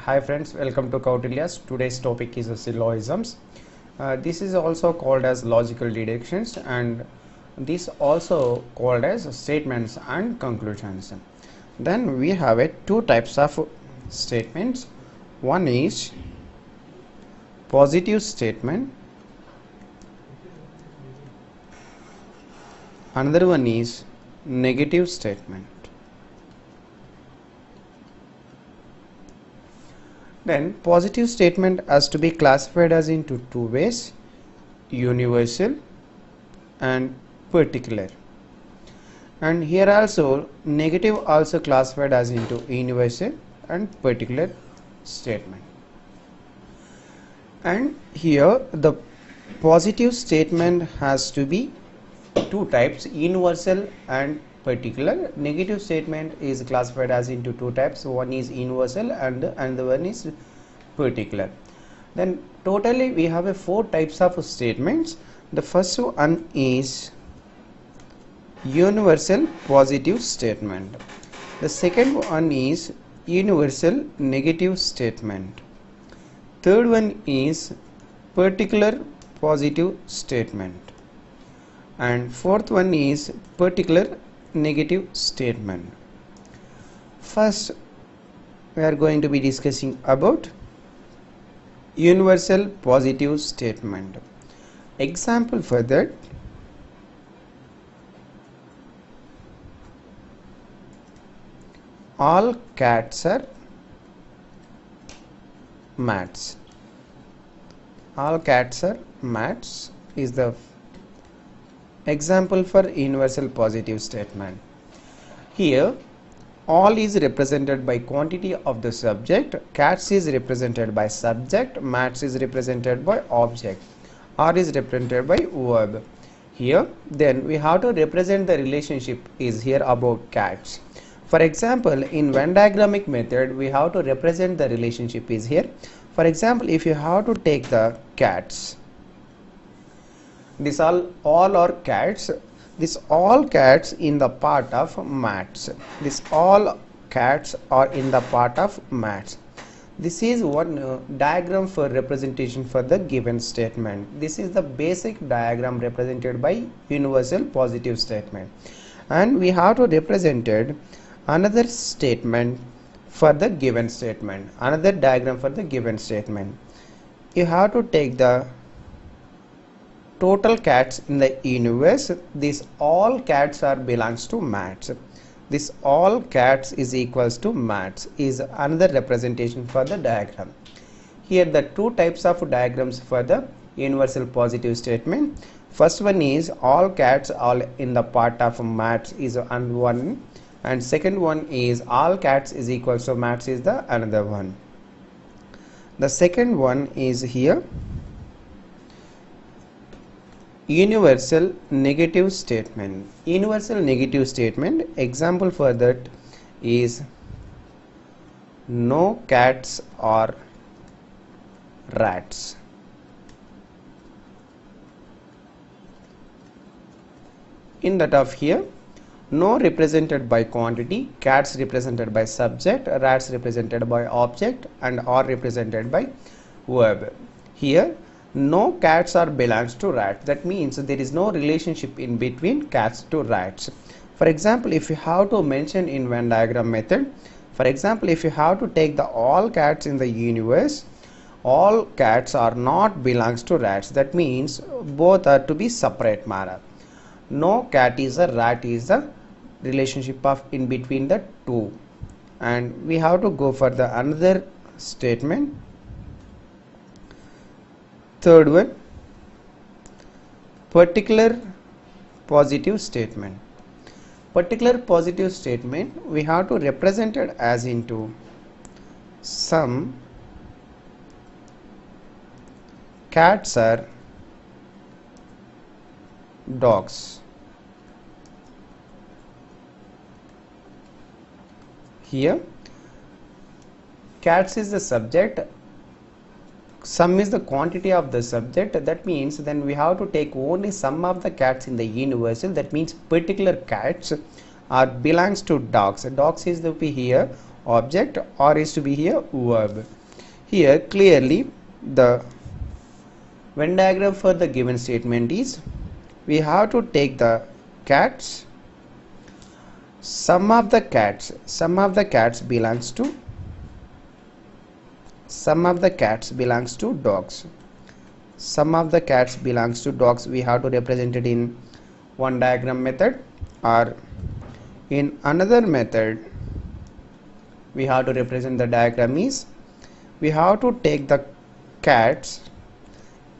Hi friends, welcome to Kautilya's. Today's topic is syllogisms. This is also called as logical deductions, and this also called as statements and conclusions. Then we have two types of statements. One is positive statement, another one is negative statement. Then positive statement has to be classified as into two ways: universal and particular. And here also negative also classified as into universal and particular statement. And here the positive statement has to be two types: universal and particular. Negative statement is classified as into two types. One is universal and the one is particular. Then totally we have four types of statements. The first one is universal positive statement. The second one is universal negative statement. Third one is particular positive statement. And fourth one is particular negative statement. First, we are going to be discussing about universal positive statement. Example for that: all cats are mats. All cats are mats is the example for universal positive statement. Here all is represented by quantity of the subject, cats is represented by subject, mats is represented by object, R is represented by verb. Here then we have to represent the relationship is here about cats. For example, in Venn diagrammic method we have to represent the relationship is here. For example, if you have to take the cats, this all are cats. This all cats in the part of mats. This all cats are in the part of mats. This is one diagram for representation for the given statement. This is the basic diagram represented by universal positive statement. And we have to represent another statement for the given statement. Another diagram for the given statement. You have to take the total cats in the universe. This all cats are belongs to mats. This all cats is equals to mats is another representation for the diagram. Here the two types of diagrams for the universal positive statement. First one is all cats all in the part of mats is one, and second one is all cats is equals to mats is the another one. The second one is here universal negative statement. Universal negative statement, example for that is no cats or rats. In that of here, no represented by quantity, cats represented by subject, rats represented by object, and are represented by verb. Here no cats are belongs to rats. That means there is no relationship in between cats to rats. For example, if you have to mention in Venn diagram method, for example, if you have to take the all cats in the universe, all cats are not belongs to rats. That means both are to be separate manner. No cat is a rat is the relationship of in between the two. And we have to go for the another statement. Third one, particular positive statement. Particular positive statement we have to represent it as into some cats are dogs. Here cats is the subject, sum is the quantity of the subject. That means then we have to take only sum of the cats in the universal. That means particular cats belongs to dogs. Dogs is to be here object, or is to be here verb. Here clearly the Venn diagram for the given statement is, we have to take the cats, some of the cats belongs to dogs. Some of the cats belongs to dogs. We have to represent it in one diagram method, or in another method we have to represent the diagram is, we have to take the cats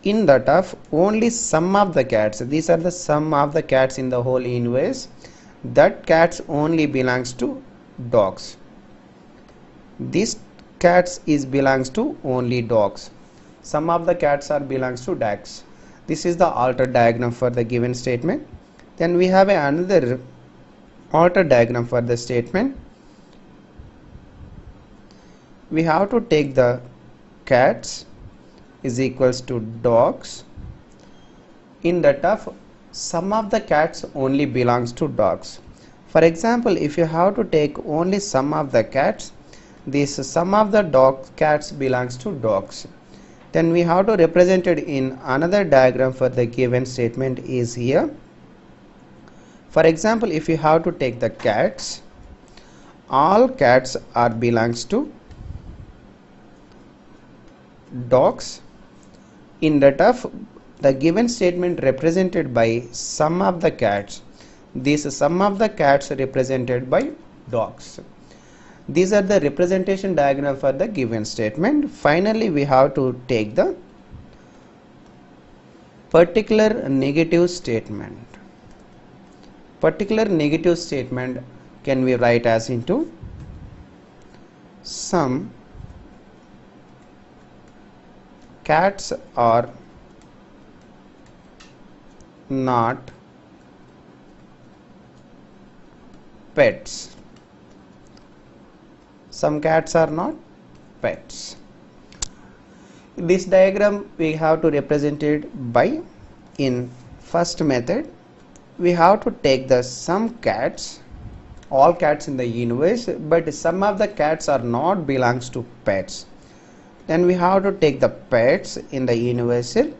in that of only some of the cats. These are the sum of the cats in the whole universe. That cats only belongs to dogs. This cats is belongs to only dogs. Some of the cats are belongs to dogs. This is the altered diagram for the given statement. Then we have another altered diagram for the statement. We have to take the cats is equals to dogs in that of some of the cats only belongs to dogs. For example, if you have to take only some of the cats, this sum of the cats belongs to dogs. Then we have to represent it in another diagram for the given statement is here. For example, if you have to take the cats, all cats are belongs to dogs in that of the given statement represented by sum of the cats. This sum of the cats represented by dogs. These are the representation diagram for the given statement. Finally, we have to take the particular negative statement. Particular negative statement can we write as into, some cats are not pets. Some cats are not pets. This diagram we have to represent it by, in first method we have to take the some cats, all cats in the universe, but some of the cats are not belongs to pets. Then we have to take the pets in the universal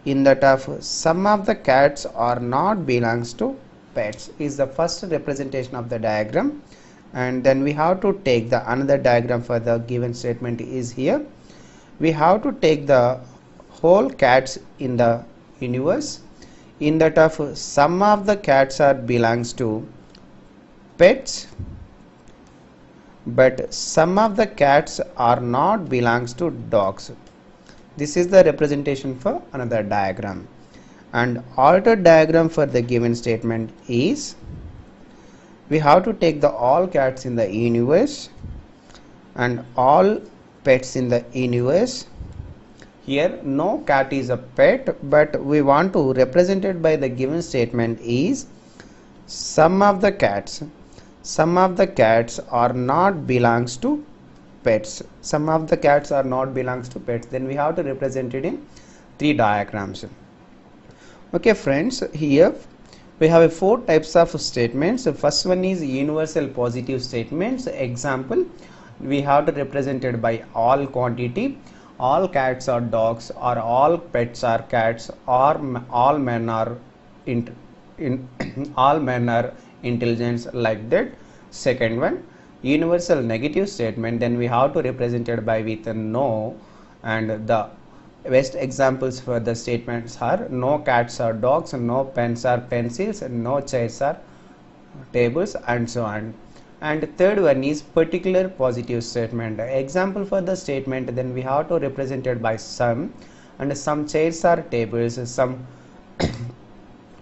in that of some of the cats are not belongs to pets is the first representation of the diagram. And then we have to take the another diagram for the given statement is here. We have to take the whole cats in the universe in that of some of the cats are belongs to pets, but some of the cats are not belongs to dogs. This is the representation for another diagram. And altered diagram for the given statement is, we have to take the all cats in the universe and all pets in the universe. Here no cat is a pet, but we want to represent it by the given statement is, some of the cats are not belongs to pets. Some of the cats are not belongs to pets. Then we have to represent it in three diagrams. Okay friends, here we have 4 types of statements. The first one is universal positive statements. Example, we have to represent it by all quantity, all cats are dogs, or all pets are cats, or all men are all men are intelligence, like that. Second one, universal negative statement, then we have to represent it by with no, and the best examples for the statements are, no cats are dogs, no pens are pencils, no chairs are tables, and so on. And third one is particular positive statement. Example for the statement, then we have to represent it by some, and some chairs are tables, some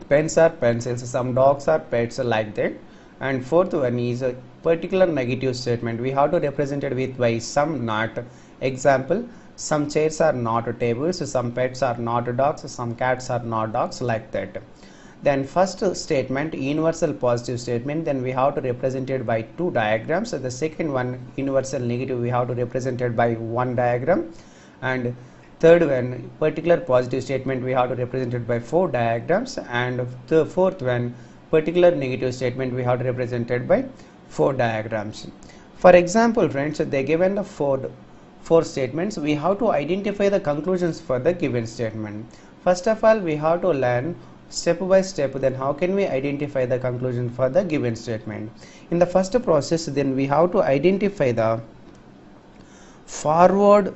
pens are pencils, some dogs are pets, like that. And fourth one is a particular negative statement. We have to represent it with by some not. Example, some chairs are not tables, some pets are not dogs, some cats are not dogs, like that. Then first statement, universal positive statement, then we have to represent it by 2 diagrams. So the second one, universal negative, we have to represent it by 1 diagram. And third one, particular positive statement, we have to represent it by 4 diagrams. And the fourth one, particular negative statement, we have to represent it by 4 diagrams. For example friends, they given the four four statements. We have to identify the conclusions for the given statement. First of all, we have to learn step by step then how can we identify the conclusion for the given statement. In the first process, then we have to identify the forward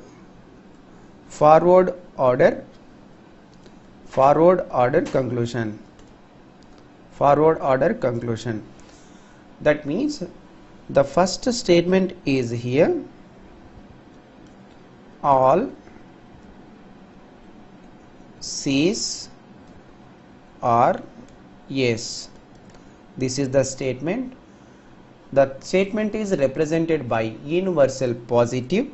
order conclusion. Forward order conclusion. That means the first statement is here, all C's are yes. This is the statement. The statement is represented by universal positive.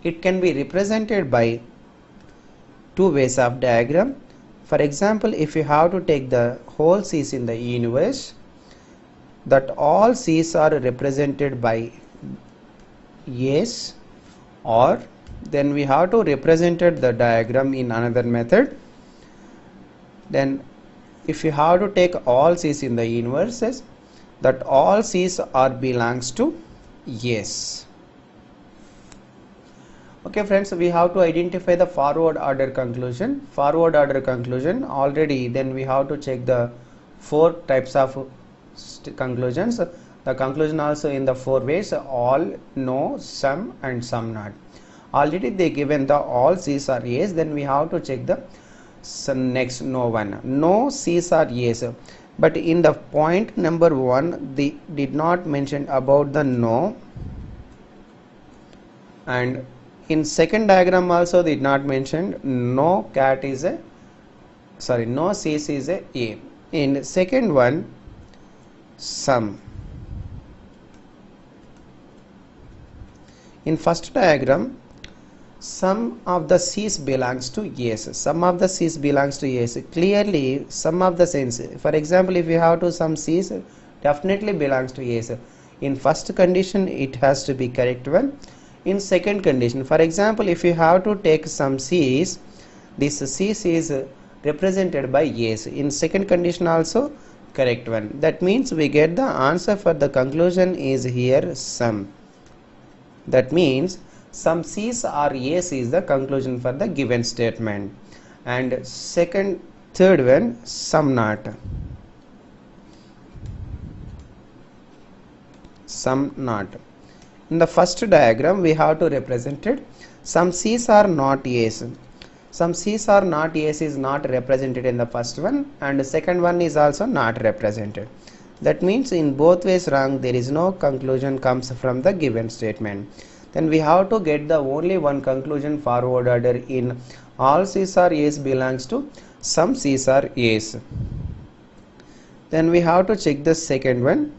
It can be represented by two ways of diagram. For example, if you have to take the whole C's in the universe, that all C's are represented by yes, or then we have to represent the diagram in another method. Then if you have to take all C's in the universes, that all C's are belongs to yes. Okay friends, we have to identify the forward order conclusion. Forward order conclusion already, then we have to check the four types of conclusions. The conclusion also in the four ways, all, no, some and some not. Already they given the all C's are yes, then we have to check the next no one. No C's are yes, but in the point number 1 they did not mention about the no, and in second diagram also did not mention no cat is a no C's is a. In second one, some. In first diagram, some of the C's belongs to yes. Some of the C's belongs to yes. Clearly, some of the sense. For example, if you have to some C's, definitely belongs to yes. In first condition, it has to be correct one. In second condition, for example, if you have to take some C's, this C's is represented by yes. In second condition also correct one. That means we get the answer for the conclusion is here some. That means some C's are yes is the conclusion for the given statement. And third one, some not. Some not. In the first diagram, we have to represent it. Some C's are not yes. Some C's are not yes is not represented in the first one, and the second one is also not represented. That means in both ways wrong, there is no conclusion comes from the given statement. Then we have to get the only one conclusion forward order in all C's are yes belongs to some C's are yes. Then we have to check the second one.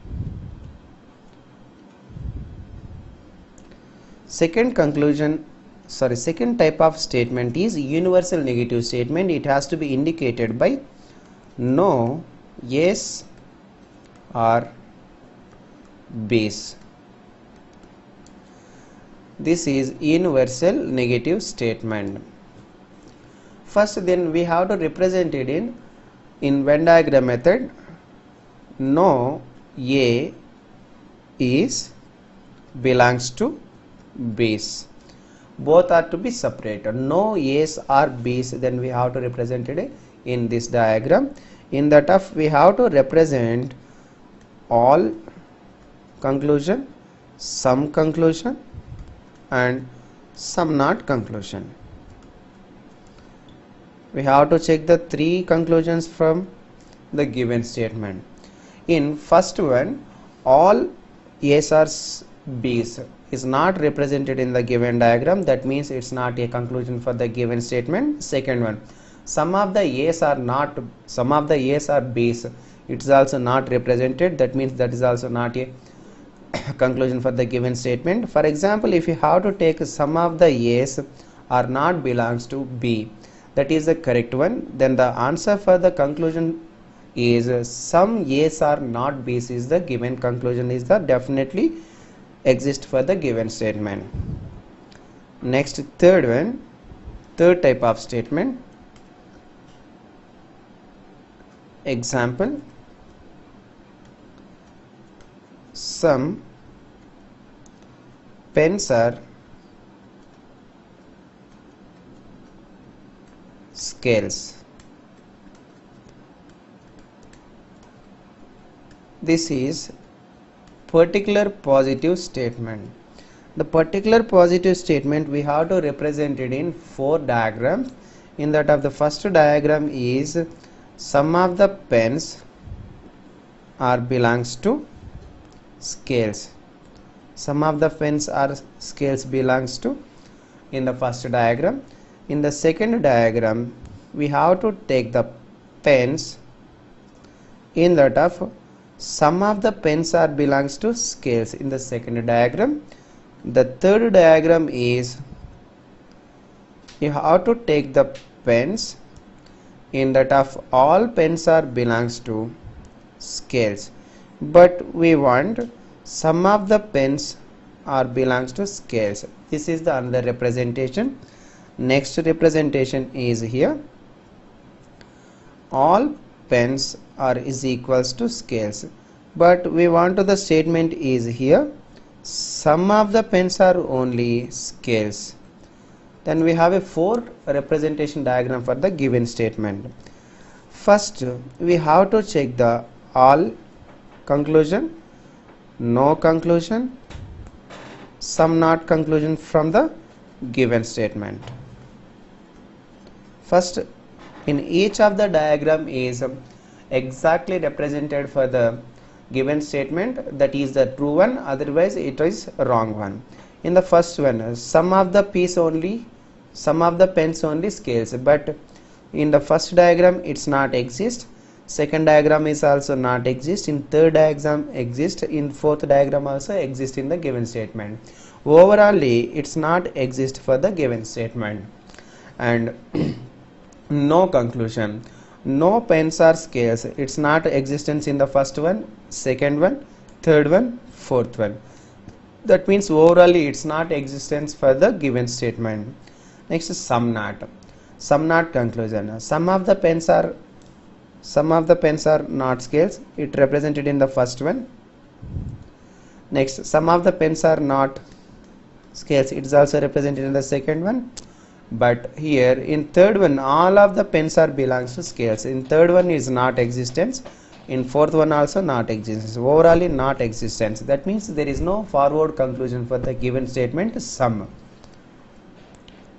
Second type of statement is universal negative statement. It has to be indicated by no, yes or base. This is universal negative statement. First, then we have to represent it in Venn diagram method. No, A is belongs to base. Both are to be separated. No A's or B's, then we have to represent it in this diagram. In that of we have to represent all conclusion, some conclusion and some not conclusion. We have to check the three conclusions from the given statement. In first one, all A's or B's is not represented in the given diagram. That means it's not a conclusion for the given statement. Second one, some of the A's are not, some of the A's are B's, it's also not represented. That means that is also not a conclusion for the given statement. For example, if you have to take some of the A's are not belongs to B, that is the correct one. Then the answer for the conclusion is some A's are not B's is the given conclusion is the definitely exist for the given statement. Next, third type of statement. Example, some pens are scales. This is particular positive statement. The particular positive statement we have to represent it in 4 diagrams. In that of the first diagram is some of the pens are belongs to scales. Some of the pens are scales belongs to in the first diagram. In the second diagram we have to take the pens in that of some of the pens are belongs to scales in the second diagram. The third diagram is you have to take the pens in that of all pens are belongs to scales, but we want some of the pens are belongs to scales. This is the another representation. Next representation is here all pens are is equals to scales, but we want to the statement is here some of the pens are only scales. Then we have a 4 representation diagram for the given statement. First we have to check the all conclusion, no conclusion, some not conclusion from the given statement. First, in each of the diagram is exactly represented for the given statement, that is the true one, otherwise it is wrong one. In the first one, some of the pens only scales, but in the first diagram it's not exist, second diagram is also not exist, in third diagram exist, in fourth diagram also exist in the given statement. Overally it's not exist for the given statement. And no conclusion, no pens are scales, it's not existence in the first one, second one, third one, fourth one. That means overally it's not existence for the given statement. Next is some not conclusion. Some of the pens are not scales, it represented in the first one. Next, some of the pens are not scales, it is also represented in the second one. But here in third one all of the pens are belongs to scales, in third one is not existence, in fourth one also not existence, overall not existence. That means there is no forward conclusion for the given statement sum.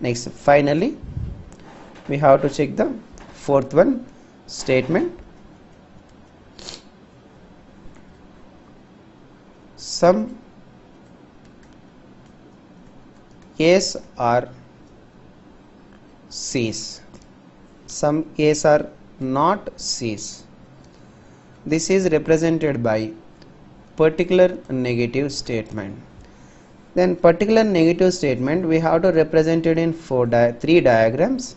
Next, finally we have to check the fourth one statement. Some A's are C's, some A's are not C's. This is represented by particular negative statement. Then particular negative statement we have to represent it in 3 diagrams.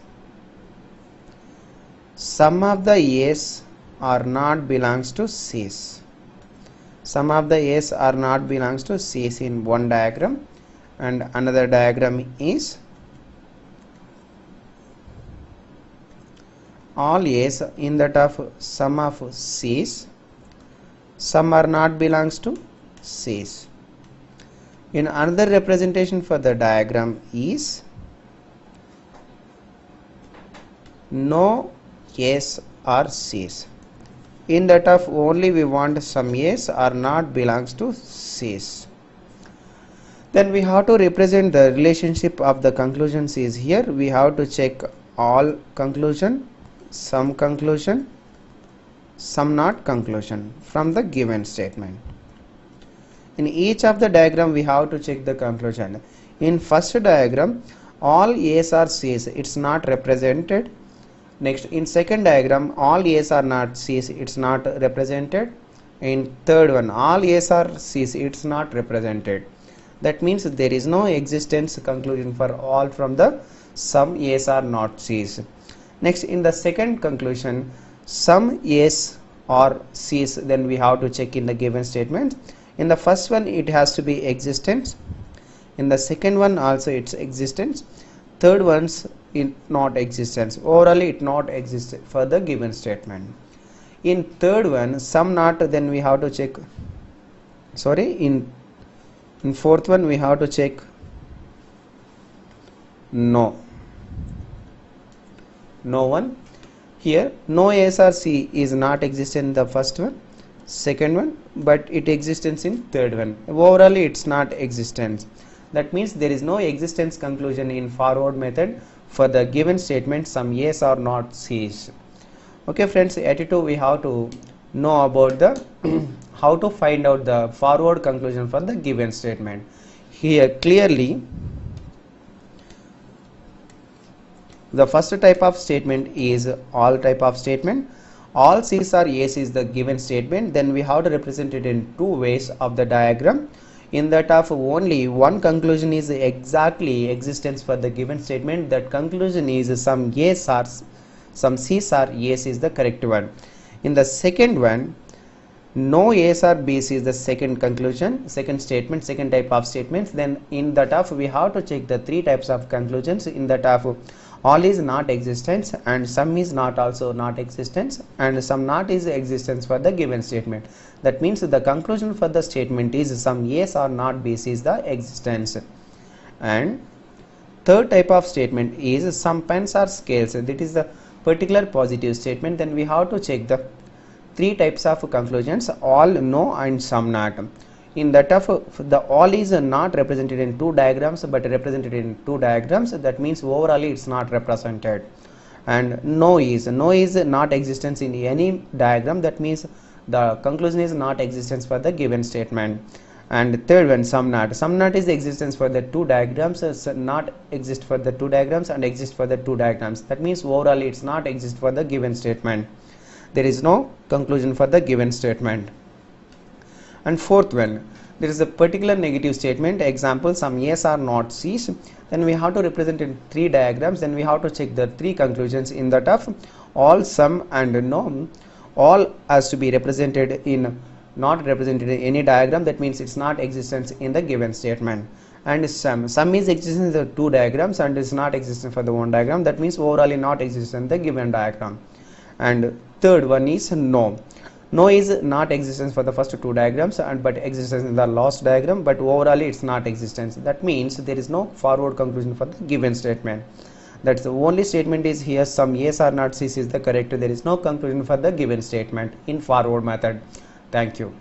Some of the A's are not belongs to C's. Some of the A's are not belongs to C's in one diagram, and another diagram is all A's in that of some of C's, some are not belongs to C's. In another representation for the diagram is no A's or C's. In that of only we want some A's are not belongs to C's. Then we have to represent the relationship of the conclusions is here. We have to check all conclusion, some conclusion, some not conclusion from the given statement. In each of the diagram we have to check the conclusion. In first diagram all A's are C's, it's not represented. Next, in second diagram all A's are not C's, it's not represented. In third one all A's are C's, it's not represented. That means there is no existence conclusion for all from the some A's are not C's. Next, in the second conclusion some A's or C's, then we have to check in the given statement. In the first one it has to be existence, in the second one also it's existence, third one's in not existence, orally it not exist for the given statement. In third one some not, then we have to check, sorry, in In fourth one we have to check no. No one. Here no S or C is not existent in the first one, second one, but it existence in third one. Overall it's not existence. That means there is no existence conclusion in forward method for the given statement some yes or not C's. Okay friends, at 2 we have to know about the how to find out the forward conclusion for the given statement. Here clearly the first type of statement is all type of statement. All C's or A's is the given statement. Then we have to represent it in two ways of the diagram. In that of only one conclusion is exactly existence for the given statement. That conclusion is some A's or some C's or A's is the correct one. In the second one, no A's or B's is the second conclusion, second statement, second type of statements. Then in that of we have to check the three types of conclusions. In that of all is not existence and some is not also not existence and some not is existence for the given statement. That means the conclusion for the statement is some yes or not B's is the existence. And third type of statement is some pens or scales, that is the particular positive statement. Then we have to check the three types of conclusions, all, no and some not. In that of the all is not represented in two diagrams but represented in two diagrams, that means overall it's not represented. And no is not existence in any diagram, that means the conclusion is not existence for the given statement. And third one, some not is existence for the two diagrams, not exist for the two diagrams and exist for the two diagrams, that means overall it's not exist for the given statement. There is no conclusion for the given statement. And fourth one, there is a particular negative statement, example some yes or not C's. Then we have to represent in three diagrams. Then we have to check the three conclusions. In that of all, some and no, all has to be represented in not represented in any diagram, that means it's not existence in the given statement. And some is existence in the two diagrams and is not existence for the one diagram, that means overall not existence in the given diagram. And third one is no. No is not existence for the first two diagrams and but existence in the last diagram, but overall it's not existence. That means there is no forward conclusion for the given statement. That's the only statement is here some yes or not C's is the correct. There is no conclusion for the given statement in forward method. Thank you.